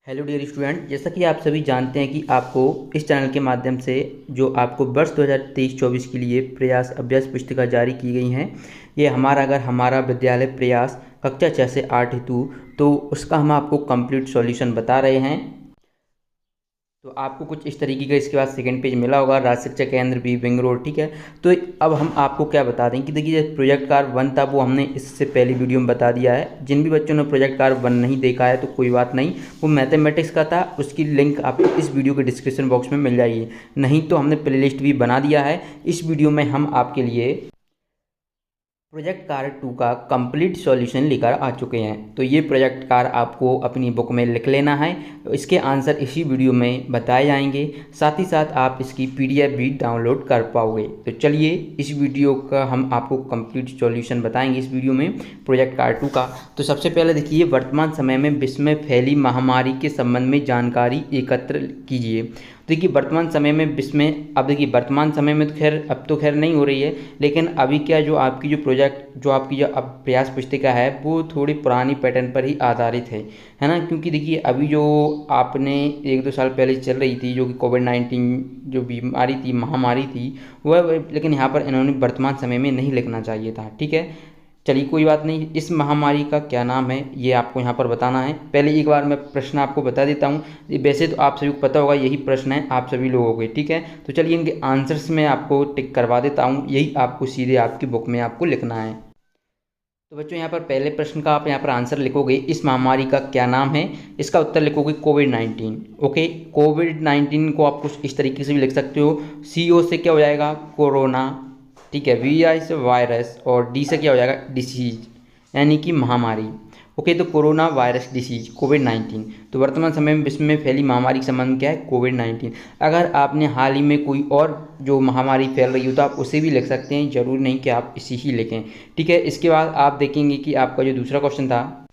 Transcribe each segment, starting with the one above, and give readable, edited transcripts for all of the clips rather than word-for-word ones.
Hello dear student, जैसा कि आप सभी जानते हैं कि आपको इस चैनल के माध्यम से जो आपको वर्ष 2023-24 के लिए प्रयास अभ्यास पुस्तिका जारी की गई हैं, ये हमारा विद्यालय प्रयास कक्षा 6 से 8 हेतु, तो उसका हम आपको कंप्लीट सॉल्यूशन बता रहे हैं। तो आपको कुछ इस तरीके का इसके बाद सेकंड पेज मिला होगा, राज्य शिक्षा केंद्र बी विंग रोड। ठीक है, तो अब हम आपको क्या बता दें कि देखिए प्रोजेक्ट कार्य 1 था वो हमने इससे पहली वीडियो में बता दिया है। जिन भी बच्चों ने प्रोजेक्ट कार्य 1 नहीं देखा है तो कोई बात नहीं, वो मैथमेटिक्स का था, उसकी लिंक आपको इस वीडियो के डिस्क्रिप्शन बॉक्स में मिल जाएगी। नहीं तो हमने प्ले लिस्ट भी बना दिया है। इस वीडियो में हम आपके लिए प्रोजेक्ट कार्य 2 का कंप्लीट सॉल्यूशन लेकर आ चुके हैं। तो ये प्रोजेक्ट कार्य आपको अपनी बुक में लिख लेना है, इसके आंसर इसी वीडियो में बताए जाएंगे, साथ ही साथ आप इसकी पीडीएफ भी डाउनलोड कर पाओगे। तो चलिए इस वीडियो का हम आपको कंप्लीट सॉल्यूशन बताएंगे इस वीडियो में प्रोजेक्ट कार्य 2 का। तो सबसे पहले देखिए, वर्तमान समय में विश्व में फैली महामारी के संबंध में जानकारी एकत्र कीजिए। देखिए वर्तमान समय में विश्व में, अब देखिए वर्तमान समय में तो अब तो खैर नहीं हो रही है, लेकिन अभी क्या जो आपकी जो अब प्रयास पुस्तिका है वो थोड़ी पुरानी पैटर्न पर ही आधारित है ना। क्योंकि देखिए अभी जो आपने 1-2 साल पहले चल रही थी जो कि कोविड-19 जो बीमारी थी, महामारी थी, वह लेकिन यहाँ पर इन्होंने वर्तमान समय में नहीं लिखना चाहिए था। ठीक है, चलिए कोई बात नहीं। इस महामारी का क्या नाम है ये आपको यहाँ पर बताना है। पहले एक बार मैं प्रश्न आपको बता देता हूँ, वैसे तो आप सभी को पता होगा, यही प्रश्न है आप सभी लोगों के। ठीक है, तो चलिए इनके आंसर्स में आपको टिक करवा देता हूँ, यही आपको सीधे आपकी बुक में आपको लिखना है। तो बच्चों यहाँ पर पहले प्रश्न का आप यहाँ पर आंसर लिखोगे, इस महामारी का क्या नाम है, इसका उत्तर लिखोगे कोविड-19। ओके, कोविड-19 को आप कुछ इस तरीके से भी लिख सकते हो। CO से क्या हो जाएगा, कोरोना। ठीक है, VI से वायरस, और D से क्या हो जाएगा, डिसीज, यानी कि महामारी। ओके, तो कोरोना वायरस डिसीज कोविड-19। तो वर्तमान समय में विश्व में फैली महामारी का संबंध क्या है, कोविड-19। अगर आपने हाल ही में कोई और जो महामारी फैल रही हो तो आप उसे भी लिख सकते हैं, जरूर नहीं कि आप इसी ही लिखें। ठीक है, इसके बाद आप देखेंगे कि आपका जो दूसरा क्वेश्चन था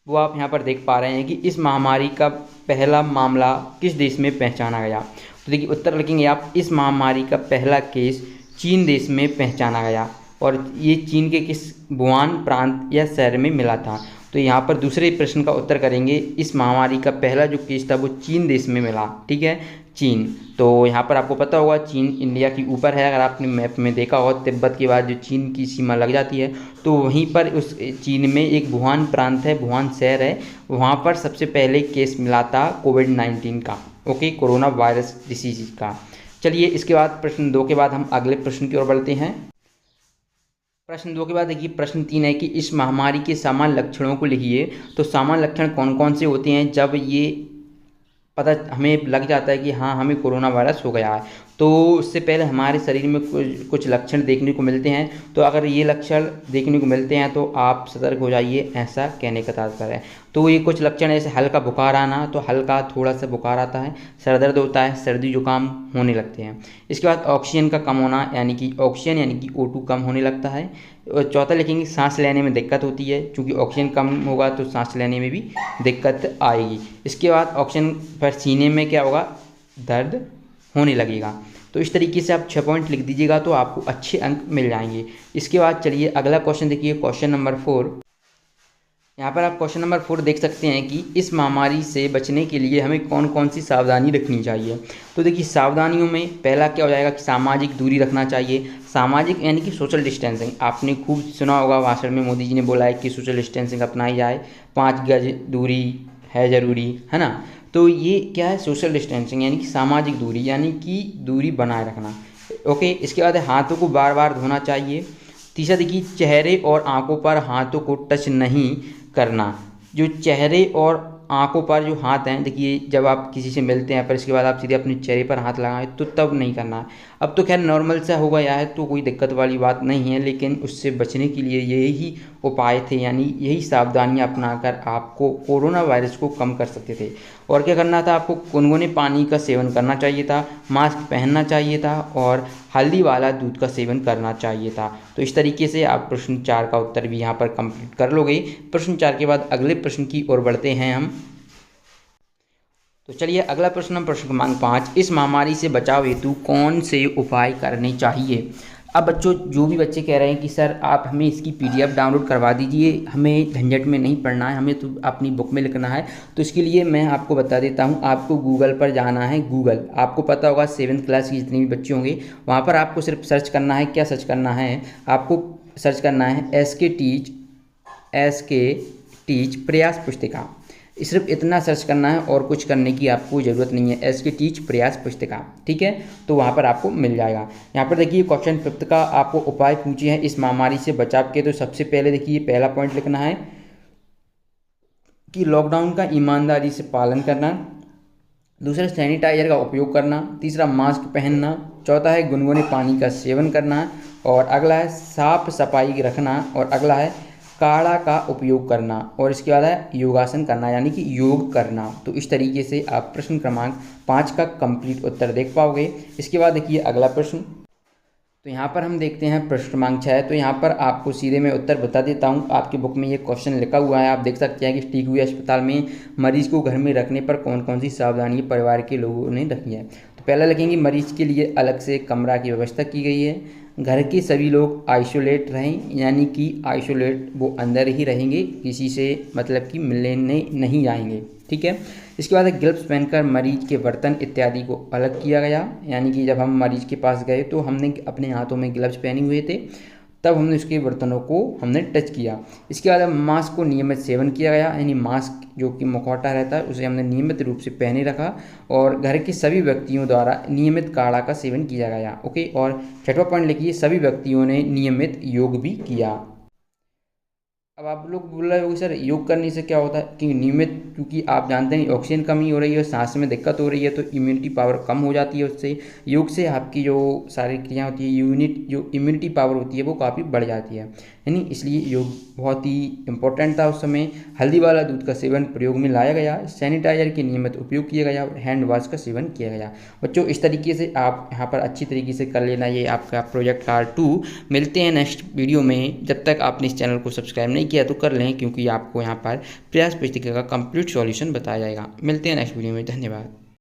वो आप यहाँ पर देख पा रहे हैं कि इस महामारी का पहला मामला किस देश में पहचाना गया। तो देखिए उत्तर लिखेंगे आप, इस महामारी का पहला केस चीन देश में पहचाना गया, और ये चीन के किस वुहान प्रांत या शहर में मिला था। तो यहाँ पर दूसरे प्रश्न का उत्तर करेंगे, इस महामारी का पहला जो केस था वो चीन देश में मिला। ठीक है, चीन। तो यहाँ पर आपको पता होगा चीन इंडिया के ऊपर है, अगर आपने मैप में देखा हो, तिब्बत के बाद जो चीन की सीमा लग जाती है तो वहीं पर उस चीन में एक वुहान प्रांत है, वुहान शहर है, वहाँ पर सबसे पहले केस मिला था कोविड-19 का। ओके, कोरोना वायरस डिसीज का। चलिए इसके बाद प्रश्न 2 के बाद हम अगले प्रश्न की ओर बढ़ते हैं। प्रश्न 2 के बाद देखिए प्रश्न 3 है कि इस महामारी के सामान्य लक्षणों को लिखिए। तो सामान्य लक्षण कौन कौन से होते हैं जब ये पता हमें लग जाता है कि हाँ हमें कोरोना वायरस हो गया है। तो उससे पहले हमारे शरीर में कुछ लक्षण देखने को मिलते हैं। तो अगर ये लक्षण देखने को मिलते हैं तो आप सतर्क हो जाइए, ऐसा कहने का तात्पर्य है। तो ये कुछ लक्षण ऐसे हल्का बुखार आना, तो हल्का थोड़ा सा बुखार आता है, सर दर्द होता है, सर्दी जुकाम होने लगते हैं। इसके बाद ऑक्सीजन का कम होना, यानी कि O2 कम होने लगता है। और चौथा लिखेंगे, सांस लेने में दिक्कत होती है, क्योंकि ऑक्सीजन कम होगा तो सांस लेने में भी दिक्कत आएगी। इसके बाद ऑक्सीजन पर सीने में क्या होगा, दर्द होने लगेगा। तो इस तरीके से आप 6 पॉइंट लिख दीजिएगा तो आपको अच्छे अंक मिल जाएंगे। इसके बाद चलिए अगला क्वेश्चन देखिए, क्वेश्चन नंबर 4। यहाँ पर आप क्वेश्चन नंबर 4 देख सकते हैं कि इस महामारी से बचने के लिए हमें कौन कौन सी सावधानी रखनी चाहिए। तो देखिए सावधानियों में पहला क्या हो जाएगा कि सामाजिक दूरी रखना चाहिए। सामाजिक यानी कि सोशल डिस्टेंसिंग, आपने खूब सुना होगा, भाषण में मोदी जी ने बोला है कि सोशल डिस्टेंसिंग अपनाई जाए, 5 गज दूरी है ज़रूरी, है ना। तो ये क्या है, सोशल डिस्टेंसिंग यानी कि सामाजिक दूरी, यानी कि दूरी बनाए रखना। ओके, इसके बाद हाथों को बार बार धोना चाहिए। तीसरा देखिए, चेहरे और आंखों पर हाथों को टच नहीं करना। जो चेहरे और आंखों पर जो हाथ हैं, देखिए जब आप किसी से मिलते हैं पर इसके बाद आप सीधे अपने चेहरे पर हाथ लगाएं तो तब नहीं करना है। अब तो खैर नॉर्मल सा हो गया है तो कोई दिक्कत वाली बात नहीं है, लेकिन उससे बचने के लिए यही उपाय थे, यानी यही सावधानियां अपनाकर आपको कोरोना वायरस को कम कर सकते थे। और क्या करना था, आपको गुनगुने पानी का सेवन करना चाहिए था, मास्क पहनना चाहिए था, और हल्दी वाला दूध का सेवन करना चाहिए था। तो इस तरीके से आप प्रश्न 4 का उत्तर भी यहाँ पर कंप्लीट कर लोगे। प्रश्न 4 के बाद अगले प्रश्न की ओर बढ़ते हैं हम। तो चलिए अगला प्रश्न, प्रश्न क्रमांक 5, इस महामारी से बचाव हेतु कौन से उपाय करने चाहिए। अब बच्चों, जो भी बच्चे कह रहे हैं कि सर आप हमें इसकी PDF डाउनलोड करवा दीजिए, हमें झंझट में नहीं पढ़ना है, हमें तो अपनी बुक में लिखना है, तो इसके लिए मैं आपको बता देता हूँ। आपको गूगल पर जाना है। गूगल, आपको पता होगा 7th क्लास की जितनी भी बच्चे होंगे, वहाँ पर आपको सिर्फ सर्च करना है। क्या सर्च करना है? आपको सर्च करना है एस के टीच प्रयास पुस्तिका। सिर्फ इतना सर्च करना है और कुछ करने की आपको ज़रूरत नहीं है। एस के टीच प्रयास पुस्तिका, ठीक है, तो वहाँ पर आपको मिल जाएगा। यहाँ पर देखिए क्वेश्चन 5 का आपको उपाय पूछे हैं इस महामारी से बचाव के। तो सबसे पहले देखिए पहला पॉइंट लिखना है कि लॉकडाउन का ईमानदारी से पालन करना। दूसरा, सैनिटाइजर का उपयोग करना। तीसरा, मास्क पहनना। चौथा है गुनगुने पानी का सेवन करना। और अगला है साफ सफाई रखना। और अगला है काढ़ा का उपयोग करना। और इसके बाद है योगासन करना, यानी कि योग करना। तो इस तरीके से आप प्रश्न क्रमांक 5 का कंप्लीट उत्तर देख पाओगे। इसके बाद देखिए अगला प्रश्न। तो यहाँ पर हम देखते हैं प्रश्न क्रमांक 6। तो यहाँ पर आपको सीधे मैं उत्तर बता देता हूँ। आपकी बुक में ये क्वेश्चन लिखा हुआ है, आप देख सकते हैं कि टीक हुए अस्पताल में मरीज को घर में रखने पर कौन कौन सी सावधानी परिवार के लोगों ने रखी है। तो पहला लिखेंगे, मरीज के लिए अलग से कमरा की व्यवस्था की गई है। घर के सभी लोग आइसोलेट रहें, यानी कि आइसोलेट वो अंदर ही रहेंगे, किसी से मतलब कि मिलने नहीं जाएंगे, ठीक है। इसके बाद ग्लव्स पहनकर मरीज के बर्तन इत्यादि को अलग किया गया, यानी कि जब हम मरीज के पास गए तो हमने अपने हाथों में ग्लव्स पहने हुए थे, तब हमने उसके बर्तनों को हमने टच किया। इसके बाद मास्क को नियमित सेवन किया गया, यानी मास्क जो कि मुखौटा रहता है उसे हमने नियमित रूप से पहने रखा। और घर के सभी व्यक्तियों द्वारा नियमित काढ़ा का सेवन किया गया, ओके। और 6वां पॉइंट लिखिए, सभी व्यक्तियों ने नियमित योग भी किया। अब आप लोग बोल रहे हो सर योग करने से क्या होता है कि नियमित, क्योंकि आप जानते हैं ऑक्सीजन कमी हो रही है, सांस में दिक्कत हो रही है, तो इम्यूनिटी पावर कम हो जाती है उससे। योग से आपकी जो सारी क्रियाएं होती है, जो इम्यूनिटी पावर होती है वो काफ़ी बढ़ जाती है, यानी इसलिए योग बहुत ही इंपॉर्टेंट था उस समय। हल्दी वाला दूध का सेवन प्रयोग में लाया गया, सैनिटाइजर के नियमित उपयोग किया गया और हैंड वॉश का सेवन किया गया। बच्चों, इस तरीके से आप यहाँ पर अच्छी तरीके से कर लेना ये आपका प्रोजेक्ट कार्ड 2। मिलते हैं नेक्स्ट वीडियो में। जब तक आपने इस चैनल को सब्सक्राइब नहीं किया तो कर लें, क्योंकि आपको यहाँ पर प्रयास पुस्तिका का कंप्लीट सॉल्यूशन बताया जाएगा। मिलते हैं नेक्स्ट वीडियो में, धन्यवाद।